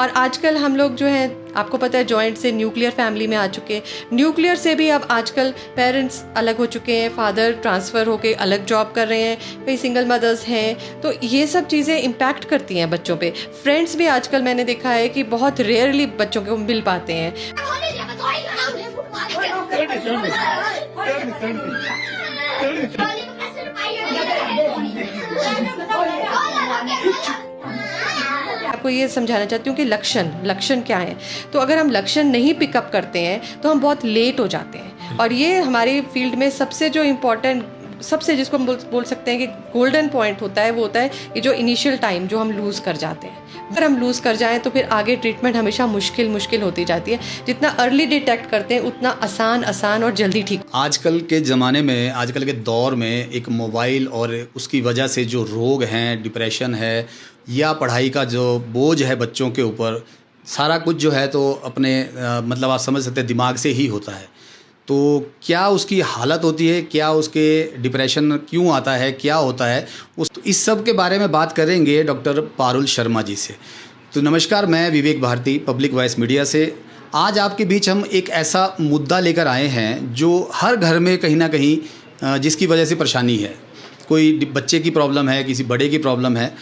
और आजकल हम लोग जो हैं, आपको पता है, जॉइंट से न्यूक्लियर फैमिली में आ चुके हैं। न्यूक्लियर से भी अब आजकल पेरेंट्स अलग हो चुके हैं, फादर ट्रांसफ़र होके अलग जॉब कर रहे हैं, कई सिंगल मदर्स हैं। तो ये सब चीज़ें इम्पैक्ट करती हैं बच्चों पे। फ्रेंड्स भी आजकल मैंने देखा है कि बहुत रेयरली बच्चों को मिल पाते हैं। आपको ये समझाना चाहती हूँ कि लक्षण क्या है। तो अगर हम लक्षण नहीं पिकअप करते हैं तो हम बहुत लेट हो जाते हैं। और ये हमारी फील्ड में सबसे जो इम्पोर्टेंट, सबसे जिसको हम बोल सकते हैं कि गोल्डन पॉइंट होता है, वो होता है ये जो इनिशियल टाइम जो हम लूज़ कर जाते हैं। अगर हम लूज़ कर जाएं तो फिर आगे ट्रीटमेंट हमेशा मुश्किल होती जाती है। जितना अर्ली डिटेक्ट करते हैं उतना आसान और जल्दी ठीक। आजकल के ज़माने में, आजकल के दौर में एक मोबाइल और उसकी वजह से जो रोग हैं, डिप्रेशन है या पढ़ाई का जो बोझ है बच्चों के ऊपर, सारा कुछ जो है तो अपने मतलब आप समझ सकते हैं दिमाग से ही होता है। तो क्या उसकी हालत होती है, क्या उसके डिप्रेशन क्यों आता है, क्या होता है, इस सब के बारे में बात करेंगे डॉक्टर पारुल शर्मा जी से। तो नमस्कार, मैं विवेक भारती, पब्लिक वॉइस मीडिया से। आज आपके बीच हम एक ऐसा मुद्दा लेकर आए हैं जो हर घर में कहीं ना कहीं जिसकी वजह से परेशानी है। कोई बच्चे की प्रॉब्लम है, किसी बड़े की प्रॉब्लम है,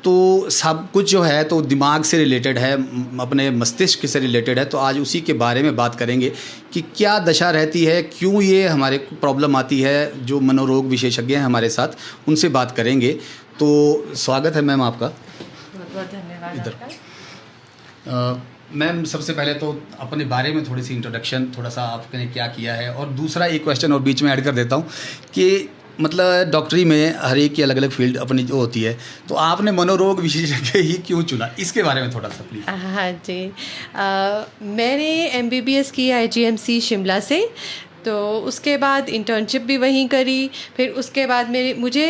तो सब कुछ जो है तो दिमाग से रिलेटेड है, अपने मस्तिष्क से रिलेटेड है। तो आज उसी के बारे में बात करेंगे कि क्या दशा रहती है, क्यों ये हमारे प्रॉब्लम आती है। जो मनोरोग विशेषज्ञ हैं हमारे साथ, उनसे बात करेंगे। तो स्वागत है मैम आपका। बहुत बहुत धन्यवाद इधर। मैम, सबसे पहले तो अपने बारे में थोड़ी सी इंट्रोडक्शन, थोड़ा सा आपने क्या किया है, और दूसरा एक क्वेश्चन और बीच में ऐड कर देता हूँ कि मतलब डॉक्टरी में हर एक की अलग अलग फील्ड अपनी जो होती है, तो आपने मनोरोग विशेषज्ञ ही क्यों चुना, इसके बारे में थोड़ा सा प्लीज़। हाँ जी, मैंने MBBS किया IGMC शिमला से। तो उसके बाद इंटर्नशिप भी वहीं करी। फिर उसके बाद मुझे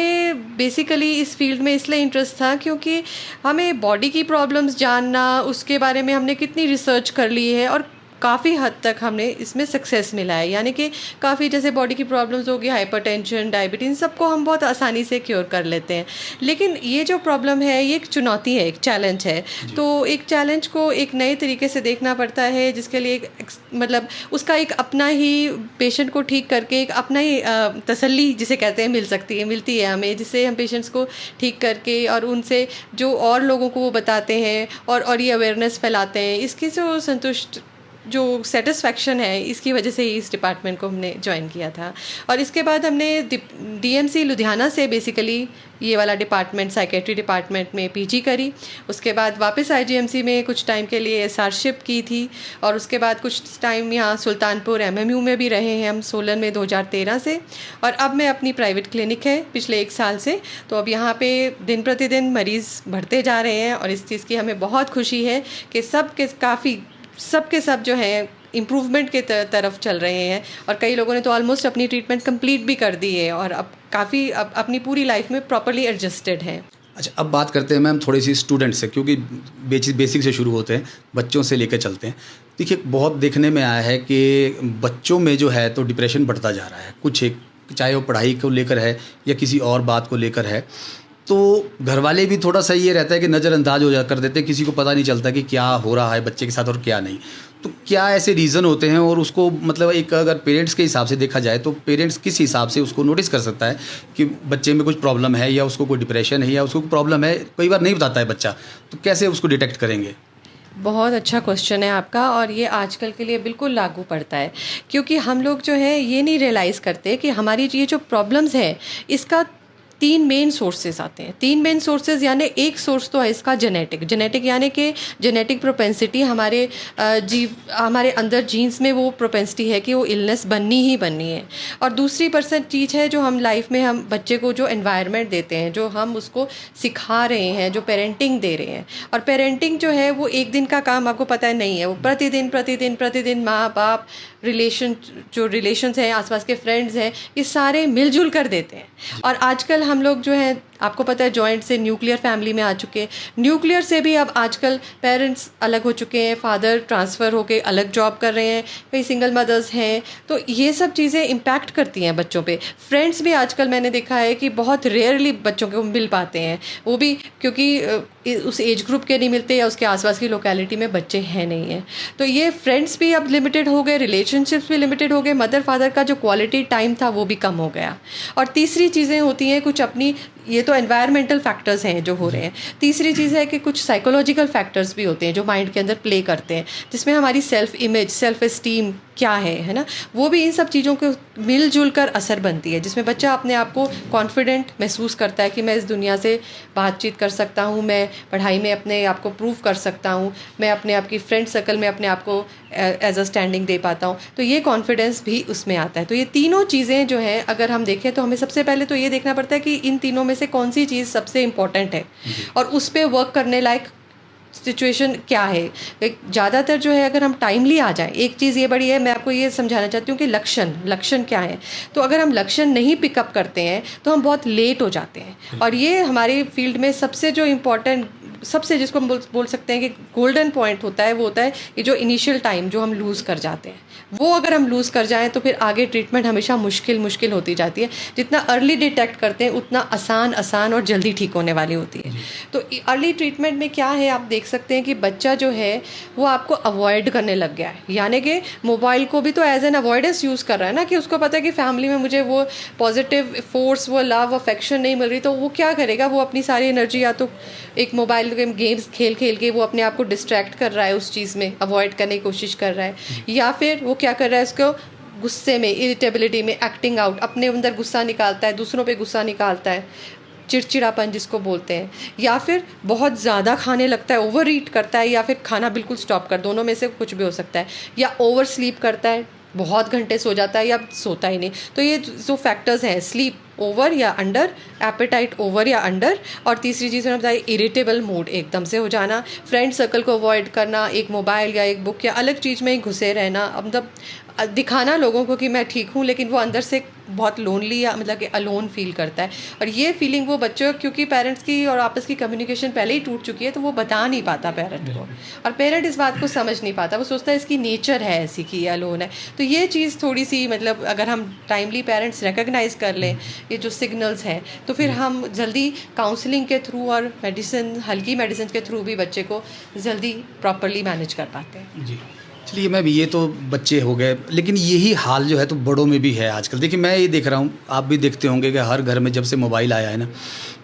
बेसिकली इस फील्ड में इसलिए इंटरेस्ट था क्योंकि हमें बॉडी की प्रॉब्लम्स जानना, उसके बारे में हमने कितनी रिसर्च कर ली है और काफ़ी हद तक हमने इसमें सक्सेस मिला है। यानी कि काफ़ी, जैसे बॉडी की प्रॉब्लम्स होगी, हाइपरटेंशन, डायबिटीज़, सबको हम बहुत आसानी से क्योर कर लेते हैं। लेकिन ये जो प्रॉब्लम है, ये एक चुनौती है, एक चैलेंज है। तो एक चैलेंज को एक नए तरीके से देखना पड़ता है, जिसके लिए मतलब उसका एक अपना ही, पेशेंट को ठीक करके एक अपना ही तसल्ली जिसे कहते हैं मिलती है हमें, जिससे हम पेशेंट्स को ठीक करके और उनसे जो और लोगों को वो बताते हैं और ये अवेयरनेस फैलाते हैं, इसकी जो सेटिस्फैक्शन है, इसकी वजह से ही इस डिपार्टमेंट को हमने ज्वाइन किया था। और इसके बाद हमने DMC लुधियाना से बेसिकली ये वाला डिपार्टमेंट, साइकेट्री डिपार्टमेंट में PG करी। उसके बाद वापस IGMC में कुछ टाइम के लिए SRship की थी, और उसके बाद कुछ टाइम यहाँ सुल्तानपुर MMU में भी रहे हैं हम, सोलन में 2013 से। और अब मैं अपनी प्राइवेट क्लिनिक है पिछले 1 साल से। तो अब यहाँ पे दिन प्रतिदिन मरीज़ बढ़ते जा रहे हैं, और इस चीज़ की हमें बहुत खुशी है कि सबके सब जो है इम्प्रूवमेंट के तरफ चल रहे हैं। और कई लोगों ने तो ऑलमोस्ट अपनी ट्रीटमेंट कंप्लीट भी कर दी है और अब काफ़ी अपनी पूरी लाइफ में प्रॉपर्ली एडजस्टेड हैं। अच्छा, अब बात करते हैं मैम थोड़ी सी स्टूडेंट से, क्योंकि बेसिक से शुरू होते हैं, बच्चों से लेकर चलते हैं। देखिए, बहुत देखने में आया है कि बच्चों में जो है तो डिप्रेशन बढ़ता जा रहा है। कुछ एक, चाहे वो पढ़ाई को लेकर है या किसी और बात को लेकर है, तो घर वाले भी थोड़ा सा ये रहता है कि नज़रअंदाज हो जा कर देते हैं, किसी को पता नहीं चलता कि क्या हो रहा है बच्चे के साथ और क्या नहीं। तो क्या ऐसे रीज़न होते हैं, और उसको मतलब एक अगर पेरेंट्स के हिसाब से देखा जाए तो पेरेंट्स किस हिसाब से उसको नोटिस कर सकता है कि बच्चे में कुछ प्रॉब्लम है, या उसको कोई डिप्रेशन है, या उसको कोई प्रॉब्लम है, कई बार नहीं बताता है बच्चा, तो कैसे उसको डिटेक्ट करेंगे? बहुत अच्छा क्वेश्चन है आपका, और ये आजकल के लिए बिल्कुल लागू पड़ता है। क्योंकि हम लोग जो है ये नहीं रियलाइज़ करते कि हमारी ये जो प्रॉब्लम्स है, इसका 3 मेन सोर्सेज आते हैं। 3 मेन सोर्सेज, यानी एक सोर्स तो है इसका जेनेटिक, यानी कि जेनेटिक प्रोपेंसिटी, हमारे अंदर जीन्स में वो प्रोपेंसिटी है कि वो इलनेस बननी ही बननी है। और दूसरी चीज़ है जो हम लाइफ में हम बच्चे को जो एनवायरनमेंट देते हैं, जो हम उसको सिखा रहे हैं, जो पेरेंटिंग दे रहे हैं। और पेरेंटिंग जो है वो एक दिन का काम, आपको पता है, नहीं है। वो प्रतिदिन माँ बाप, रिलेशंस हैं, आसपास के फ्रेंड्स हैं, ये सारे मिलजुल कर देते हैं। और आजकल हम लोग जो हैं आपको पता है जॉइंट से न्यूक्लियर फैमिली में आ चुके हैं, न्यूक्लियर से भी अब आजकल पेरेंट्स अलग हो चुके हैं, फादर ट्रांसफ़र होके अलग जॉब कर रहे हैं, कई सिंगल मदर्स हैं, तो ये सब चीज़ें इम्पैक्ट करती हैं बच्चों पे। फ्रेंड्स भी आजकल मैंने देखा है कि बहुत रेयरली बच्चों को मिल पाते हैं, वो भी क्योंकि उस एज ग्रुप के नहीं मिलते या उसके आसपास की लोकेलिटी में बच्चे हैं नहीं हैं। तो ये फ्रेंड्स भी अब लिमिटेड हो गए, रिलेशनशिप्स भी लिमिटेड हो गए, मदर फादर का जो क्वालिटी टाइम था वो भी कम हो गया। और तीसरी चीज़ें होती हैं कुछ अपनी, ये तो एनवायरमेंटल फैक्टर्स हैं जो हो रहे हैं। तीसरी चीज़ है कि कुछ साइकोलॉजिकल फैक्टर्स भी होते हैं जो माइंड के अंदर प्ले करते हैं, जिसमें हमारी सेल्फ इमेज, सेल्फ एस्टीम क्या है ना, वो भी इन सब चीज़ों को मिलजुल कर असर बनती है, जिसमें बच्चा अपने आप को कॉन्फिडेंट महसूस करता है कि मैं इस दुनिया से बातचीत कर सकता हूँ, मैं पढ़ाई में अपने आप को प्रूव कर सकता हूँ, मैं अपने आप की फ्रेंड सर्कल में अपने आप को एज अ स्टैंडिंग दे पाता हूँ, तो ये कॉन्फिडेंस भी उसमें आता है। तो ये तीनों चीज़ें जो हैं अगर हम देखें तो हमें सबसे पहले तो ये देखना पड़ता है कि इन तीनों में से कौन सी चीज़ सबसे इम्पॉर्टेंट है और उस पर वर्क करने लायक सिचुएशन क्या है। ज़्यादातर जो है अगर हम टाइमली आ जाएं, एक चीज़ ये बड़ी है, मैं आपको ये समझाना चाहती हूँ कि लक्षण क्या है। तो अगर हम लक्षण नहीं पिकअप करते हैं तो हम बहुत लेट हो जाते हैं, और ये हमारे फील्ड में सबसे जो इम्पोर्टेंट, सबसे जिसको हम बोल सकते हैं कि गोल्डन पॉइंट होता है, वो होता है ये जो इनिशियल टाइम जो हम लूज़ कर जाते हैं, वो अगर हम लूज़ कर जाएं तो फिर आगे ट्रीटमेंट हमेशा मुश्किल होती जाती है। जितना अर्ली डिटेक्ट करते हैं उतना आसान और जल्दी ठीक होने वाली होती है। तो अर्ली ट्रीटमेंट में क्या है, आप देख सकते हैं कि बच्चा जो है वो आपको अवॉइड करने लग गया है, यानी कि मोबाइल को भी तो एज एन अवॉइडेंस यूज़ कर रहा है ना, कि उसको पता है कि फैमिली में मुझे वो पॉजिटिव फोर्स, वो लव, अफेक्शन नहीं मिल रही, तो वो क्या करेगा, वो अपनी सारी एनर्जी या तो एक मोबाइल गेम्स खेल के वो अपने आप को डिस्ट्रैक्ट कर रहा है, उस चीज़ में अवॉइड करने की कोशिश कर रहा है, या फिर वो क्या कर रहा है, उसको गुस्से में, इरिटेबिलिटी में एक्टिंग आउट, अपने अंदर गुस्सा निकालता है, दूसरों पे गुस्सा निकालता है, चिड़चिड़ापन जिसको बोलते हैं, या फिर बहुत ज़्यादा खाने लगता है, ओवर ईट करता है, या फिर खाना बिल्कुल स्टॉप कर, दोनों में से कुछ भी हो सकता है, या ओवर स्लीप करता है, बहुत घंटे सो जाता है या सोता ही नहीं। तो ये जो फैक्टर्स हैं, स्लीप ओवर या अंडर, एपेटाइट ओवर या अंडर, और तीसरी चीज़ मैंने बताई इरिटेबल मूड एकदम से हो जाना, फ्रेंड सर्कल को अवॉइड करना, एक मोबाइल या एक बुक या अलग चीज़ में ही घुसे रहना, मतलब दिखाना लोगों को कि मैं ठीक हूँ, लेकिन वो अंदर से बहुत लोनली या मतलब कि अलोन फील करता है। और ये फीलिंग वो बच्चों, क्योंकि पेरेंट्स की और आपस की कम्युनिकेशन पहले ही टूट चुकी है, तो वो बता नहीं पाता पेरेंट को, और पेरेंट इस बात को समझ नहीं पाता, वो सोचता है इसकी नेचर है ऐसी कि अलोन है। तो ये चीज़ थोड़ी सी, मतलब अगर हम टाइमली पेरेंट्स रिकग्नाइज कर लें ये जो सिग्नल्स हैं, तो फिर हम जल्दी काउंसलिंग के थ्रू और मेडिसिन, हल्की मेडिसिन के थ्रू भी बच्चे को जल्दी प्रॉपरली मैनेज कर पाते हैं। जी, चलिए मैम, ये तो बच्चे हो गए, लेकिन यही हाल जो है तो बड़ों में भी है आजकल। देखिए, मैं ये देख रहा हूँ, आप भी देखते होंगे कि हर घर में जब से मोबाइल आया है ना,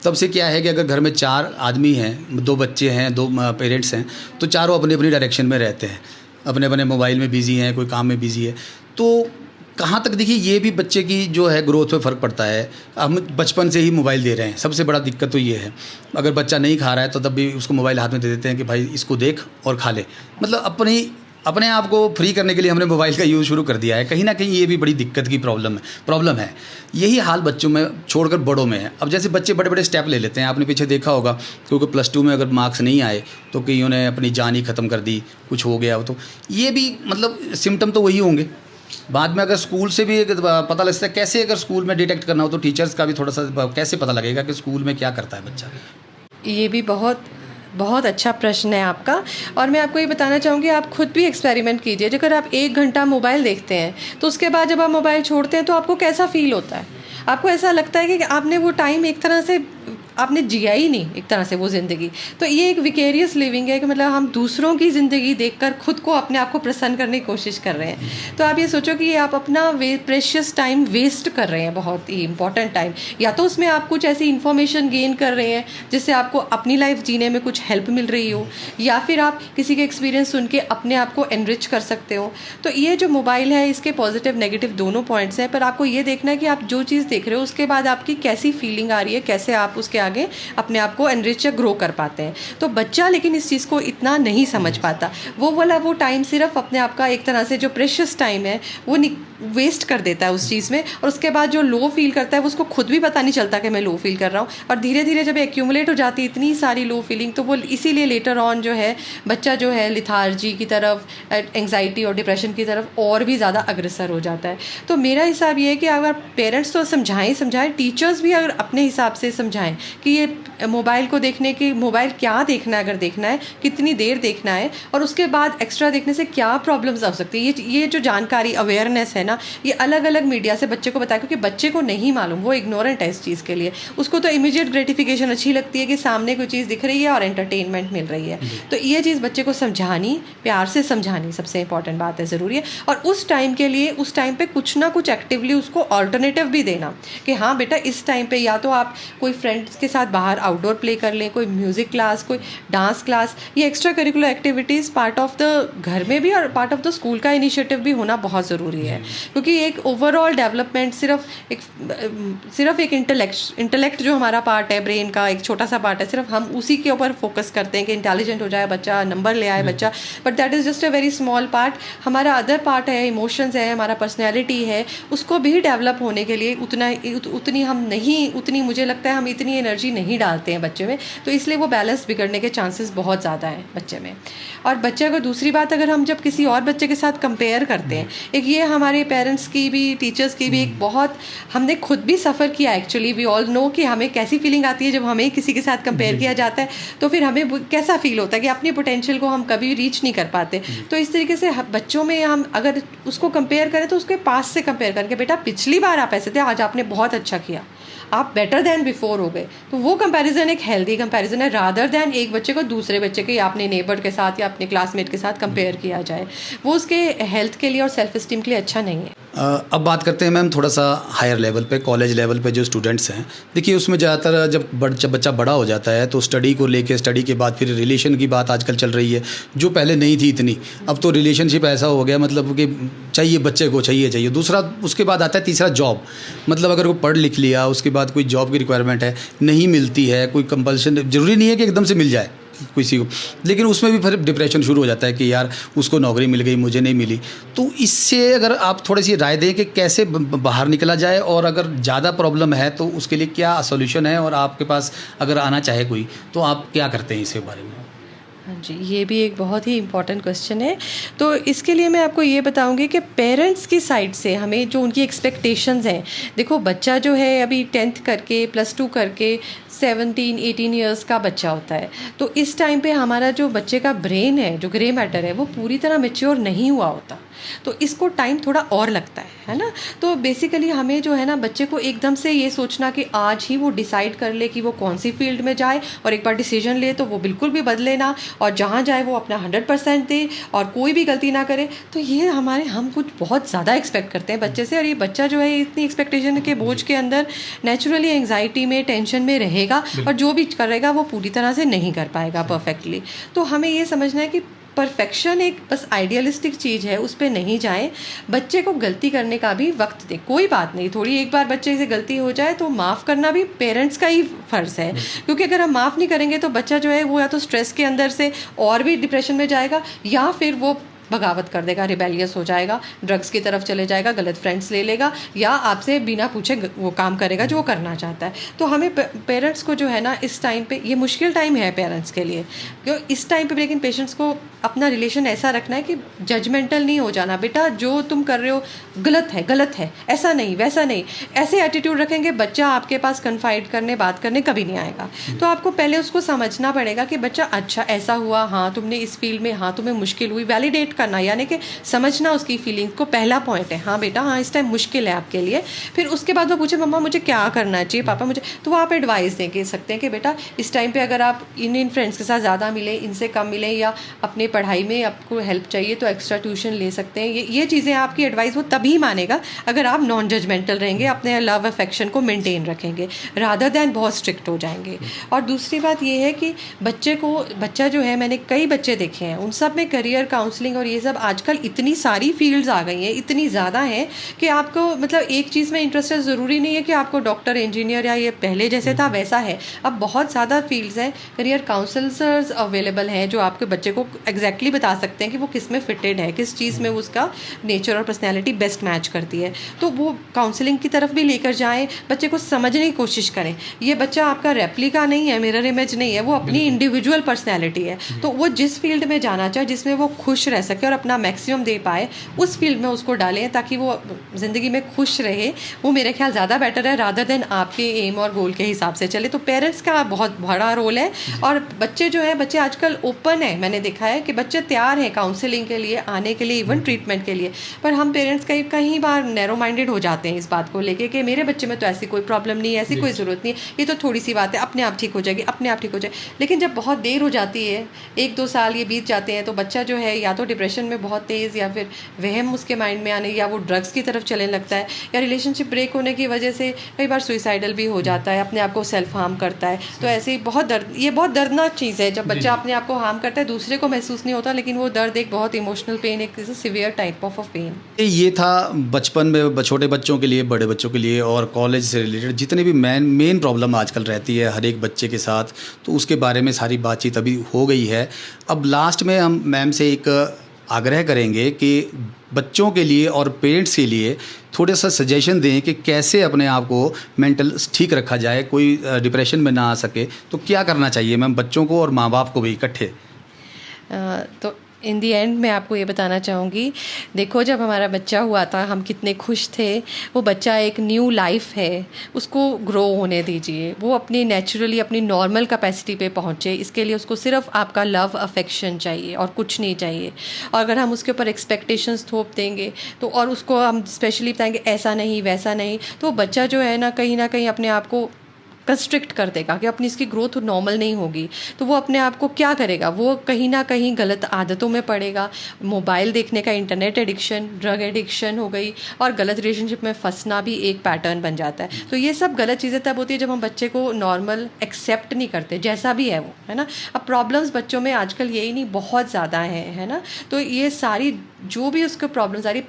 तब से क्या है कि अगर घर में 4 आदमी हैं, 2 बच्चे हैं, 2 पेरेंट्स हैं, तो चारों अपनी अपनी डायरेक्शन में रहते हैं, अपने अपने मोबाइल में बिज़ी हैं, कोई काम में बिज़ी है। तो कहाँ तक, देखिए, ये भी बच्चे की जो है ग्रोथ पे फ़र्क पड़ता है। हम बचपन से ही मोबाइल दे रहे हैं, सबसे बड़ा दिक्कत तो ये है। अगर बच्चा नहीं खा रहा है तो तब भी उसको मोबाइल हाथ में दे देते हैं कि भाई इसको देख और खा ले, मतलब अपने आप को फ्री करने के लिए हमने मोबाइल का यूज़ शुरू कर दिया है। कहीं ना कहीं ये भी बड़ी दिक्कत की प्रॉब्लम है। यही हाल बच्चों में छोड़कर बड़ों में है। अब जैसे बच्चे बड़े बड़े स्टेप ले लेते हैं, आपने पीछे देखा होगा, क्योंकि +2 में अगर मार्क्स नहीं आए तो कईयों ने अपनी जान ही ख़त्म कर दी, कुछ हो गया हो, तो ये भी मतलब सिम्टम तो वही होंगे। बाद में अगर स्कूल से भी पता लगता है, कैसे अगर स्कूल में डिटेक्ट करना हो तो टीचर्स का भी थोड़ा सा कैसे पता लगेगा कि स्कूल में क्या करता है बच्चा? ये भी बहुत अच्छा प्रश्न है आपका, और मैं आपको ये बताना चाहूँगी, आप खुद भी एक्सपेरिमेंट कीजिए। अगर आप 1 घंटा मोबाइल देखते हैं तो उसके बाद जब आप मोबाइल छोड़ते हैं तो आपको कैसा फील होता है? आपको ऐसा लगता है कि आपने वो टाइम एक तरह से आपने जिया ही नहीं, एक तरह से वो ज़िंदगी। तो ये एक विकेरियस लिविंग है कि मतलब हम दूसरों की ज़िंदगी देखकर खुद को, अपने आप को प्रसन्न करने की कोशिश कर रहे हैं। तो आप ये सोचो कि आप अपना प्रेशियस टाइम वेस्ट कर रहे हैं, बहुत ही इंपॉर्टेंट टाइम। या तो उसमें आप कुछ ऐसी इन्फॉर्मेशन गेन कर रहे हैं जिससे आपको अपनी लाइफ जीने में कुछ हेल्प मिल रही हो, या फिर आप किसी के एक्सपीरियंस सुन के अपने आप को एनरिच कर सकते हो। तो ये जो मोबाइल है, इसके पॉजिटिव नेगेटिव दोनों पॉइंट्स हैं, पर आपको ये देखना है कि आप जो चीज़ देख रहे हो उसके बाद आपकी कैसी फीलिंग आ रही है, कैसे आप उसके आगे अपने आप को एनरिच या ग्रो कर पाते हैं। तो बच्चा लेकिन इस चीज़ को इतना नहीं समझ पाता, वो टाइम सिर्फ अपने आप का एक तरह से जो प्रेशियस टाइम है वो वेस्ट कर देता है उस चीज़ में, और उसके बाद जो लो फील करता है वो उसको खुद भी पता नहीं चलता कि मैं लो फील कर रहा हूँ। और धीरे धीरे जब एक्यूमुलेट हो जाती है इतनी सारी लो फीलिंग, तो वो इसीलिए लेटर ऑन जो है बच्चा जो है लिथार्जी की तरफ, एंग्जाइटी और डिप्रेशन की तरफ और भी ज़्यादा अग्रसर हो जाता है। तो मेरा हिसाब ये है कि अगर पेरेंट्स तो समझाएं, टीचर्स भी अगर अपने हिसाब से समझाएं कि ये मोबाइल को देखने की, मोबाइल क्या देखना है, अगर देखना है कितनी देर देखना है, और उसके बाद एक्स्ट्रा देखने से क्या प्रॉब्लम्स आ सकती है। ये जो जानकारी, अवेयरनेस है ना, ये अलग अलग मीडिया से बच्चे को बताया, क्योंकि बच्चे को नहीं मालूम, वो इग्नोरेंट है इस चीज़ के लिए। उसको तो इमीडिएट ग्रेटिफिकेशन अच्छी लगती है कि सामने कोई चीज़ दिख रही है और एंटरटेनमेंट मिल रही है। तो ये चीज़ बच्चे को समझानी, प्यार से समझानी सबसे इंपॉर्टेंट बात है, ज़रूरी है। और उस टाइम के लिए, उस टाइम पे कुछ ना कुछ एक्टिवली उसको ऑल्टरनेटिव भी देना कि हाँ बेटा इस टाइम पे या तो आप कोई फ्रेंड्स के साथ बाहर आउटडोर प्ले कर लें, कोई म्यूज़िक क्लास, कोई डांस क्लास, ये extra curricular activities part of the घर में भी और पार्ट ऑफ द स्कूल का इनिशिएटिव भी होना बहुत ज़रूरी है। क्योंकि एक ओवरऑल डेवलपमेंट सिर्फ एक इंटेलेक्ट जो हमारा पार्ट है, ब्रेन का एक छोटा सा पार्ट है, सिर्फ हम उसी के ऊपर फोकस करते हैं कि इंटेलिजेंट हो जाए बच्चा, नंबर ले आए बच्चा, but that is just a very small part. हमारा अदर पार्ट है, इमोशंस है, हमारा पर्सनैलिटी है, उसको भी डेवलप होने के लिए उतनी मुझे लगता है हम इतनी एनर्जी नहीं डालते हैं बच्चे में, तो इसलिए वो बैलेंस बिगड़ने के चांसेस बहुत ज़्यादा हैं बच्चे में। और बच्चे को दूसरी बात, अगर हम जब किसी और बच्चे के साथ कंपेयर करते हैं, एक ये हमारे पेरेंट्स की भी, टीचर्स की भी एक बहुत, हमने खुद भी सफ़र किया एक्चुअली, वी ऑल नो कि हमें कैसी फीलिंग आती है जब हमें किसी के साथ कंपेयर किया जाता है, तो फिर हमें कैसा फील होता है कि अपनी पोटेंशियल को हम कभी रीच नहीं कर पाते। तो इस तरीके से बच्चों में हम अगर उसको कंपेयर करें तो उसके पास से कंपेयर करके, बेटा पिछली बार आप ऐसे थे, आज आपने बहुत अच्छा किया, आप बेटर देन बिफोर हो गए, तो वो कंपैरिजन एक हेल्दी कंपैरिजन है, रादर देन एक बच्चे को दूसरे बच्चे के या अपने नेबर के साथ या अपने क्लासमेट के साथ कंपेयर किया जाए। वो उसके हेल्थ के लिए और सेल्फ इस्टीम के लिए अच्छा नहीं है। अब बात करते हैं मैम थोड़ा सा हायर लेवल पे, कॉलेज लेवल पे जो स्टूडेंट्स हैं, देखिए उसमें ज़्यादातर जब बच्चा बड़ा हो जाता है तो स्टडी को लेके, स्टडी के बाद फिर रिलेशन की बात आजकल चल रही है, जो पहले नहीं थी इतनी, अब तो रिलेशनशिप ऐसा हो गया, मतलब कि चाहिए बच्चे को, चाहिए। दूसरा उसके बाद आता है तीसरा जॉब, मतलब अगर वो पढ़ लिख लिया, उसके बाद कोई जॉब की रिक्वायरमेंट है, नहीं मिलती है, कोई कंपल्शन, ज़रूरी नहीं है कि एकदम से मिल जाए किसी को, लेकिन उसमें भी फिर डिप्रेशन शुरू हो जाता है कि यार उसको नौकरी मिल गई, मुझे नहीं मिली। तो इससे अगर आप थोड़ी सी राय दें कि कैसे बाहर निकला जाए, और अगर ज़्यादा प्रॉब्लम है तो उसके लिए क्या सॉल्यूशन है, और आपके पास अगर आना चाहे कोई तो आप क्या करते हैं इसके बारे में? हाँ जी, ये भी एक बहुत ही इम्पॉर्टेंट क्वेश्चन है। तो इसके लिए मैं आपको ये बताऊंगी कि पेरेंट्स की साइड से हमें जो उनकी एक्सपेक्टेशंस हैं, देखो बच्चा जो है अभी 10th करके, +2 करके 17-18 ईयर्स का बच्चा होता है, तो इस टाइम पे हमारा जो बच्चे का ब्रेन है, जो ग्रे मैटर है, वो पूरी तरह मैच्योर नहीं हुआ होता, तो इसको टाइम थोड़ा और लगता है ना। तो बेसिकली हमें जो है ना, बच्चे को एकदम से ये सोचना कि आज ही वो डिसाइड कर ले कि वो कौन सी फील्ड में जाए, और एक बार डिसीजन ले तो वो बिल्कुल भी बदले ना, और जहाँ जाए वो अपना 100% दे और कोई भी गलती ना करे। तो ये हम कुछ बहुत ज़्यादा एक्सपेक्ट करते हैं बच्चे से, और ये बच्चा जो है इतनी एक्सपेक्टेशन के बोझ के अंदर नेचुरली एंग्जाइटी में, टेंशन में रहेगा, और जो भी करेगा वो पूरी तरह से नहीं कर पाएगा परफेक्टली। तो हमें ये समझना है कि परफेक्शन एक बस आइडियलिस्टिक चीज़ है, उस पर नहीं जाएं। बच्चे को गलती करने का भी वक्त दें, कोई बात नहीं, थोड़ी एक बार बच्चे से गलती हो जाए तो माफ़ करना भी पेरेंट्स का ही फ़र्ज़ है, क्योंकि अगर हम माफ़ नहीं करेंगे तो बच्चा जो है वो या तो स्ट्रेस के अंदर से और भी डिप्रेशन में जाएगा, या फिर वो बगावत कर देगा, रिबेलियस हो जाएगा, ड्रग्स की तरफ चले जाएगा, गलत फ्रेंड्स ले लेगा, या आपसे बिना पूछे वो काम करेगा जो वो करना चाहता है। तो हमें पेरेंट्स को जो है ना, इस टाइम पे ये मुश्किल टाइम है पेरेंट्स के लिए, क्यों इस टाइम पे, लेकिन पेशेंट्स को अपना रिलेशन ऐसा रखना है कि जजमेंटल नहीं हो जाना, बेटा जो तुम कर रहे हो गलत है, ऐसा नहीं वैसा नहीं, ऐसे एटीट्यूड रखेंगे बच्चा आपके पास कन्फाइड करने, बात करने कभी नहीं आएगा। तो आपको पहले उसको समझना पड़ेगा कि बच्चा अच्छा ऐसा हुआ, हाँ तुमने इस फील्ड में, हाँ तुम्हें मुश्किल हुई, वैलिडेट करना, यानी कि समझना उसकी फीलिंग को पहला पॉइंट है। हाँ बेटा, हाँ इस टाइम मुश्किल है आपके लिए। फिर उसके बाद वो पूछे मम्मा मुझे क्या करना चाहिए, पापा मुझे, तो वो आप एडवाइस दे सकते हैं कि बेटा इस टाइम पे अगर आप इन फ्रेंड्स के साथ ज़्यादा मिले, इनसे कम मिले, या अपने पढ़ाई में आपको हेल्प चाहिए तो एक्स्ट्रा ट्यूशन ले सकते हैं। ये चीज़ें आपकी एडवाइस वो तभी मानेगा अगर आप नॉन जजमेंटल रहेंगे, अपने लव अफेक्शन को मेंटेन रखेंगे, रादर दैन बहुत स्ट्रिक्ट हो जाएंगे। और दूसरी बात ये है कि बच्चा जो है, मैंने कई बच्चे देखे हैं, उन सब में करियर काउंसलिंग और ये सब आजकल इतनी सारी फील्ड्स आ गई हैं, इतनी ज़्यादा हैं कि आपको मतलब एक चीज़ में इंटरेस्ट है, ज़रूरी नहीं है कि आपको डॉक्टर, इंजीनियर या ये पहले जैसे था वैसा है। अब बहुत ज़्यादा फील्ड्स हैं, करियर काउंसलर्स अवेलेबल हैं जो आपके बच्चे को एग्जैक्टली बता सकते हैं कि वो किस में फिटेड है, किस चीज़ में उसका नेचर और पर्सनैलिटी बेस्ट मैच करती है। तो वो काउंसलिंग की तरफ भी लेकर जाएँ, बच्चे को समझने की कोशिश करें। ये बच्चा आपका रेप्लिका नहीं है, मिरर इमेज नहीं है, वो अपनी इंडिविजुअल पर्सनैलिटी है। तो वो जिस फील्ड में जाना चाहे, जिसमें वो खुश रह सके और अपना मैक्सिमम दे पाए, उस फील्ड में उसको डालें ताकि वो ज़िंदगी में खुश रहे। वो मेरे ख्याल ज़्यादा बेटर है रादर देन आपके एम और गोल के हिसाब से चले। तो पेरेंट्स का बहुत बड़ा रोल है। और बच्चे जो है, बच्चे आजकल ओपन है, मैंने देखा है कि बच्चे तैयार हैं काउंसलिंग के लिए आने के लिए, इवन ट्रीटमेंट के लिए। पर हम पेरेंट्स कहीं बार नैरो माइंडेड हो जाते हैं इस बात को लेके कि मेरे बच्चे में तो ऐसी कोई प्रॉब्लम नहीं है, ऐसी कोई ज़रूरत नहीं है, ये तो थोड़ी सी बात है, अपने आप ठीक हो जाएगी, अपने आप ठीक हो जाए। लेकिन जब बहुत देर हो जाती है, 1-2 साल ये बीत जाते हैं, तो बच्चा जो है या तो डिप्रेशन में बहुत तेज़, या फिर वहम उसके माइंड में आने, या वो ड्रग्स की तरफ चलने लगता है, या रिलेशनशिप ब्रेक होने की वजह से कई बार सुइसाइडल भी हो जाता है, अपने आप को सेल्फ हार्म करता है। तो ऐसे ही ये बहुत दर्दनाक चीज़ है जब बच्चा अपने आप को हार्म करता है, दूसरे को महसूस नहीं होता, लेकिन वो दर्द एक बहुत इमोशनल पेन, एक सिवियर टाइप ऑफ पेन। ये था बचपन में छोटे बच्चों के लिए, बड़े बच्चों के लिए, और कॉलेज से रिलेटेड जितने भी मेन प्रॉब्लम आजकल रहती है हर एक बच्चे के साथ, तो उसके बारे में सारी बातचीत अभी हो गई है। अब लास्ट में हम मैम से एक आग्रह करेंगे कि बच्चों के लिए और पेरेंट्स के लिए थोड़ा सा सजेशन दें कि कैसे अपने आप को मेंटल ठीक रखा जाए, कोई डिप्रेशन में ना आ सके। तो क्या करना चाहिए मैम बच्चों को और माँ बाप को भी इकट्ठे? तो इन दी एंड मैं आपको ये बताना चाहूँगी, देखो जब हमारा बच्चा हुआ था हम कितने खुश थे। वो बच्चा एक न्यू लाइफ है, उसको ग्रो होने दीजिए, वो अपनी नेचुरली अपनी नॉर्मल कैपेसिटी पे पहुँचे। इसके लिए उसको सिर्फ आपका लव अफेक्शन चाहिए और कुछ नहीं चाहिए। और अगर हम उसके ऊपर एक्सपेक्टेशंस थोप देंगे तो, और उसको हम स्पेशली बताएंगे ऐसा नहीं वैसा नहीं, तो बच्चा जो है ना कहीं अपने आप को कंस्ट्रिक्ट कर देगा कि अपनी इसकी ग्रोथ नॉर्मल नहीं होगी। तो वो अपने आप को क्या करेगा, वो कहीं ना कहीं गलत आदतों में पड़ेगा। मोबाइल देखने का, इंटरनेट एडिक्शन, ड्रग एडिक्शन हो गई, और गलत रिलेशनशिप में फंसना भी एक पैटर्न बन जाता है। तो ये सब गलत चीज़ें तब होती है जब हम बच्चे को नॉर्मल एक्सेप्ट नहीं करते, जैसा भी है वो, है ना। अब प्रॉब्लम्स बच्चों में आजकल यही नहीं, बहुत ज़्यादा है ना। तो ये सारी जो भी उसको प्रॉब्लम्स आ रही,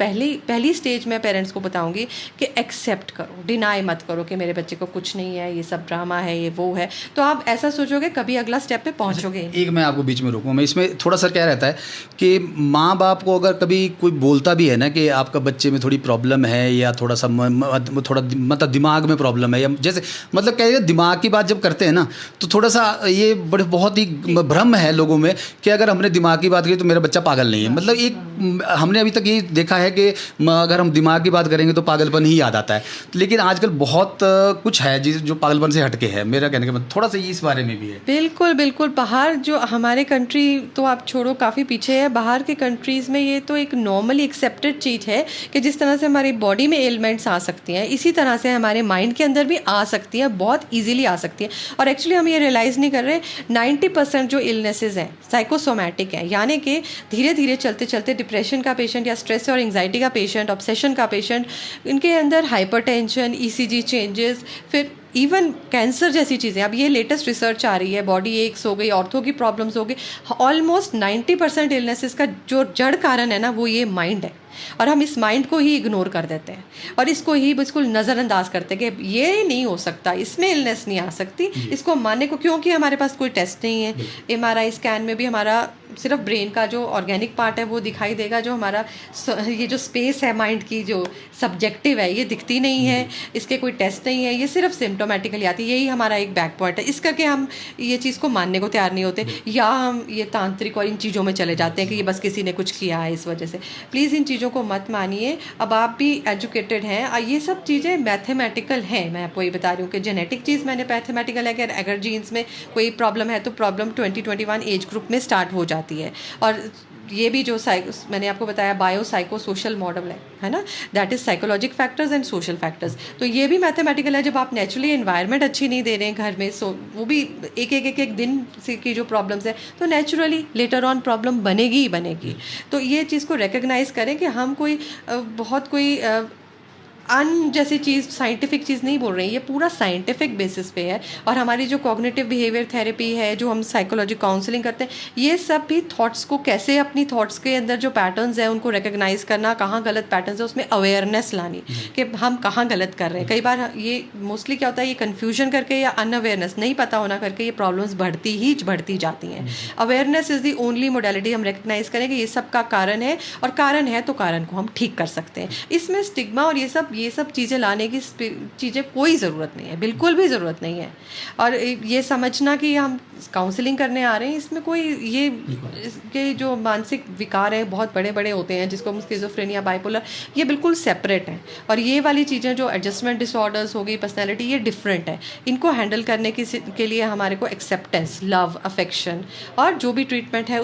पहली स्टेज में पेरेंट्स को बताऊंगी कि एक्सेप्ट करो, डिनाई मत करो कि मेरे बच्चे को कुछ नहीं है, ये सब ड्रामा है, ये वो है। तो आप ऐसा सोचोगे कभी अगला स्टेप पे पहुंचोगे। एक मैं आपको बीच में रोकूँ, मैं इसमें थोड़ा सा क्या रहता है कि माँ बाप को अगर कभी कोई बोलता भी है ना कि आपका बच्चे में थोड़ी प्रॉब्लम है, या थोड़ा सा थोड़ा मतलब दिमाग में प्रॉब्लम है, या जैसे मतलब कह दिमाग की बात जब करते हैं ना, तो थोड़ा सा ये बहुत ही भ्रम है लोगों में कि अगर हमने दिमाग की बात की तो मेरा बच्चा पागल नहीं है। मतलब एक हमने अभी तक ये देखा है कि अगर हम दिमाग की बात करेंगे तो पागलपन ही याद आता है। लेकिन आजकल बहुत कुछ है जो पागलपन से हटके है। मेरा कहने का मतलब थोड़ा सा ये इस बारे में भी है। बिल्कुल बिल्कुल। बाहर जो हमारे कंट्री तो आप छोड़ो, काफ़ी पीछे है। बाहर के कंट्रीज़ में ये तो एक नॉर्मली एक्सेप्टेड चीज़ है कि जिस तरह से हमारी बॉडी में एलिमेंट्स आ सकती हैं, इसी तरह से हमारे माइंड के अंदर भी आ सकती हैं, बहुत ईजिली आ सकती हैं। और एक्चुअली हम ये रियलाइज़ नहीं कर रहे, 90% जो इलनेसेस हैं साइकोसोमैटिक हैं, यानी कि धीरे धीरे चलते चलते डिप्रेशन का पेशेंट, या स्ट्रेस और एंग्जाइटी का पेशेंट, ऑब्सेशन का पेशेंट, इनके अंदर हाइपरटेंशन, ईसीजी चेंजेस, फिर इवन कैंसर जैसी चीज़ें। अब ये लेटेस्ट रिसर्च आ रही है, बॉडी एक्स हो गई, ऑर्थो की प्रॉब्लम्स हो गई, ऑलमोस्ट 90% इलनेसेस का जो जड़ कारण है ना, वो ये माइंड है। और हम इस माइंड को ही इग्नोर कर देते हैं और इसको ही बिल्कुल नज़रअंदाज करते हैं कि ये नहीं हो सकता, इसमें इलनेस नहीं आ सकती, इसको मानने को, क्योंकि हमारे पास कोई टेस्ट नहीं है। MRI स्कैन में भी हमारा सिर्फ ब्रेन का जो ऑर्गेनिक पार्ट है वो दिखाई देगा, जो हमारा ये जो स्पेस है माइंड की जो सब्जेक्टिव है, ये दिखती नहीं है, इसके कोई टेस्ट नहीं है, ये सिर्फ सिम्टोमेटिकली आती है। यही हमारा एक बैक पॉइंट है। इस करके हम ये चीज़ को मानने को तैयार नहीं होते, या हम ये तांत्रिक और इन चीज़ों में चले जाते हैं कि ये बस किसी ने कुछ किया है इस वजह से। प्लीज़ इन चीज़ों को मत मानिए। अब आप भी एजुकेटेड हैं और ये सब चीज़ें मैथमेटिकल हैं। मैं आपको ये बता रही हूँ कि जेनेटिक चीज़ मैंने मैथमेटिकल है कि अगर जीन्स में कोई प्रॉब्लम है तो प्रॉब्लम 20-21 एज ग्रुप में स्टार्ट हो जाती है। और ये भी जो मैंने आपको बताया बायो साइको सोशल मॉडल है ना, that is psychologic factors and social factors. तो ये भी मैथमेटिकल है। जब आप नेचुरली एनवायरनमेंट अच्छी नहीं दे रहे हैं घर में, वो भी एक दिन से की जो प्रॉब्लम्स है, तो नेचुरली लेटर ऑन प्रॉब्लम बनेगी ही बनेगी। तो ये चीज़ को रिकग्नाइज करें कि हम कोई बहुत कोई जैसी चीज़, साइंटिफिक चीज़ नहीं बोल रहे हैं, ये पूरा साइंटिफिक बेसिस पे है। और हमारी जो कॉग्निटिव बिहेवियर थेरेपी है, जो हम साइकोलॉजी काउंसलिंग करते हैं, ये सब भी थॉट्स को कैसे, अपनी थॉट्स के अंदर जो पैटर्न्स हैं उनको रिकग्नाइज करना, कहाँ गलत पैटर्न्स है उसमें अवेयरनेस लानी कि हम कहाँ गलत कर रहे हैं। कई बार ये मोस्टली क्या होता है, ये कन्फ्यूजन करके या अनअवेयरनेस, नहीं पता होना करके ये प्रॉब्लम्स बढ़ती जाती हैं। Awareness is the only modality. हम रिकग्नाइज करें कि ये सब का कारण है, और कारण है तो कारण को हम ठीक कर सकते हैं। इसमें स्टिग्मा और ये सब ये सब चीज़ें लाने की चीज़ें कोई ज़रूरत नहीं है, बिल्कुल भी ज़रूरत नहीं है। और ये समझना कि हम काउंसलिंग करने आ रहे हैं, इसमें कोई ये इसके जो मानसिक विकार हैं बहुत बड़े बड़े होते हैं, जिसको हम स्किज़ोफ्रेनिया, बाइपोलर, ये बिल्कुल सेपरेट हैं। और ये वाली चीज़ें जो एडजस्टमेंट डिसऑर्डर्स होगी, पर्सनैलिटी, ये डिफरेंट है। इनको हैंडल करने के लिए हमारे को एक्सेप्टेंस, लव, अफेक्शन और जो भी ट्रीटमेंट है